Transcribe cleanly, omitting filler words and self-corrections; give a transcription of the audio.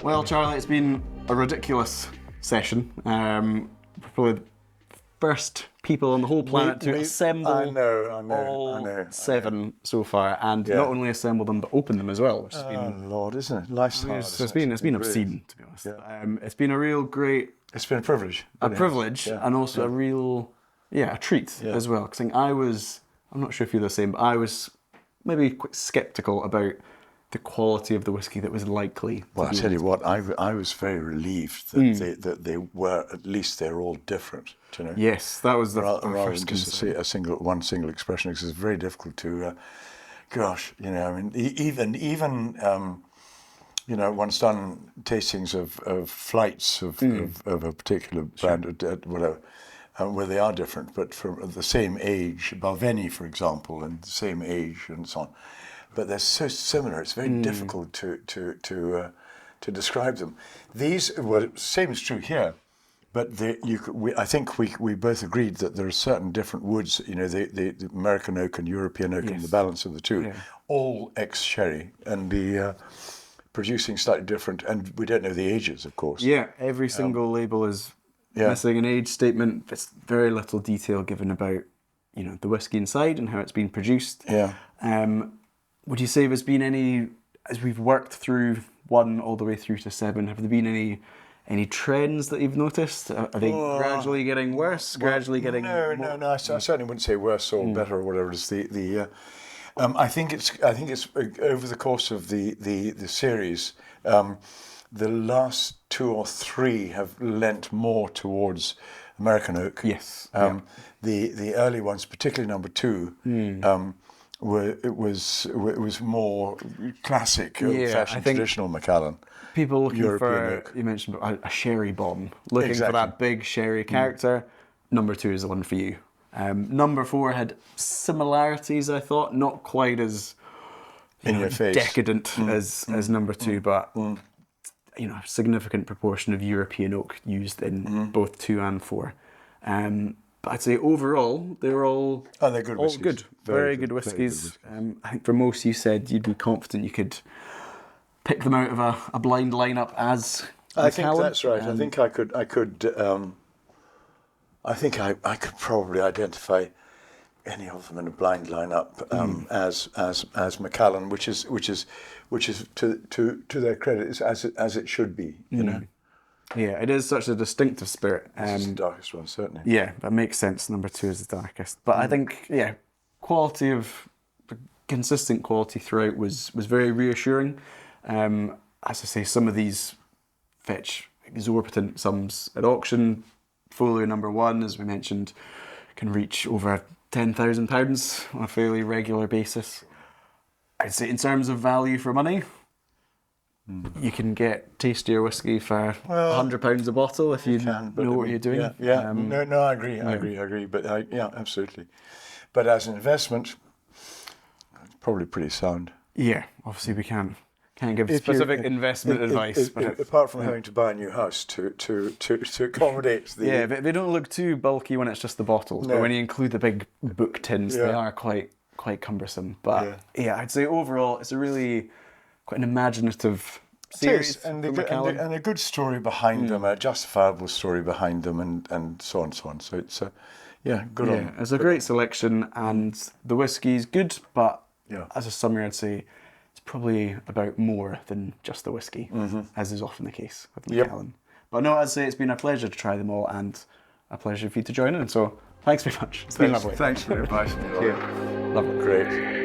Well, Charlie, it's been a ridiculous session. We're probably the first people on the whole planet to assemble all 7 so far, and not only assemble them but open them as well, which has been Lord, isn't it? Life's hard. It's been obscene, to be honest. Yeah. It's been a real great. It's been a privilege. And also a real, a treat as well. Because I'm not sure if you're the same, but I was maybe quite sceptical about the quality of the whiskey that was likely. Well, I tell you what, I was very relieved that they were, at least they're all different. Do you know? Yes, that was the rather first than just see one single expression, because it's very difficult to. Even one's done tastings of flights of a particular brand, whatever. Where they are different, but from the same age, Bevvy, for example, and the same age and so on. But they're so similar; it's very difficult to describe them. These, same is true here, but I think we both agreed that there are certain different woods. You know, the American oak and European oak, and the balance of the two, all ex-sherry, and the producing slightly different. And we don't know the ages, of course. Yeah, every single label is missing an age statement. There's very little detail given about the whiskey inside and how it's been produced. Yeah. Would you say there's been any, as we've worked through 1 all the way through to 7, have there been any trends that you've noticed? Are they gradually getting worse? Gradually getting no. I certainly wouldn't say worse or better or whatever it is. I think it's over the course of the series. The last 2 or 3 have lent more towards American oak. Yes. The early ones, particularly number 2, it was more classic, old-fashioned, traditional Macallan. People looking European for oak. You mentioned a sherry bomb, looking for that big sherry character. Number 2 is the one for you. Number 4 had similarities, I thought, not quite as in your face decadent as number 2, but a significant proportion of European oak used in both 2 and 4. But I'd say overall they're all they're good whiskies. Good, very good whiskies. I think for most you said you'd be confident you could pick them out of a blind lineup as I think that's right. I think I could. I think I could probably identify any of them in a blind lineup as Macallan, which is to their credit is as it should be. You know. Yeah, it is such a distinctive spirit. It's the darkest one, certainly. Yeah, that makes sense. Number 2 is the darkest, but I think consistent quality throughout was very reassuring. As I say, some of these fetch exorbitant sums at auction. Folio number 1, as we mentioned, can reach over £10,000 on a fairly regular basis. I'd say in terms of value for money, you can get tastier whiskey for £100 a bottle if you know what you're doing. Yeah. No, I agree. I agree. But absolutely. But as an investment, it's probably pretty sound. Yeah, obviously we can't give specific investment advice. But apart from having to buy a new house to accommodate the... Yeah, they don't look too bulky when it's just the bottles, but when you include the big book tins, they are quite cumbersome. But I'd say overall it's a really quite an imaginative series. And a good story behind them, a justifiable story behind them, and so on and so on. So it's good on them. It's a great selection, and the whiskey's good, but as a summary I'd say it's probably about more than just the whiskey, as is often the case with Macallan. But no, I'd say it's been a pleasure to try them all, and a pleasure for you to join in. So thanks very much. It's been lovely. Thanks for the advice. Lovely. Great.